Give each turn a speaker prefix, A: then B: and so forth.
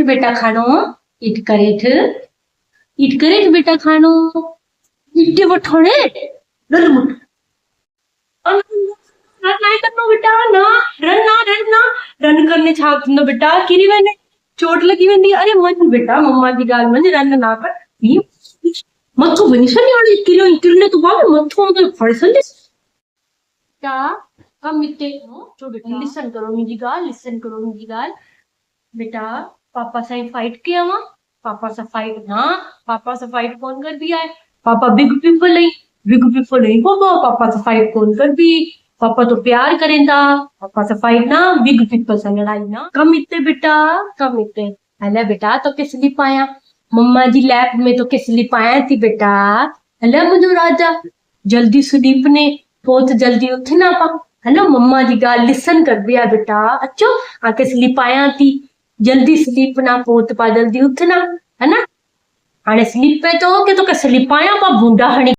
A: बेटा खानो इट करे बेटा खानो इट्टे वठोने रन मुट रन नहीं करना बेटा ना रन करने छाप ना बेटा किरी मैंने चोट लगी वेंदी अरे मन बेटा मम्मा दी गाल मन रन ना कर ये मथो बनिसनी वाली किलो किरने तो बाबे मथो तो फड़सन बेटा हम इतने जो बेटा लिसन करो मेरी गाल बेटा पापा से फाइट किया मां पापा से फाइट ना पापा से फाइट कौन कर दिया है पापा बिग पीपल नहीं पापा से फाइट कौन कर भी पापा तो प्यार करेंदा पापा से फाइट ना बिग पीपल से लड़ाई ना कम इतने बेटा कम इतने अले बेटा तो किस लिए पाया मम्मा जी लैब में तो किस लिए पाया थी बेटा अले मुझे राजा जल्दी सुदीप ने बहुत जल्दी उठना पा हेलो मम्मा जी गाल लिसन कर दिया बेटा अच्छो आके स्लीप आया थी जल्दी स्लीप ना पोत पा जल्दी उठना है ना हाणे स्लीप पे तो के स्लीप आया पा बूंदा हणी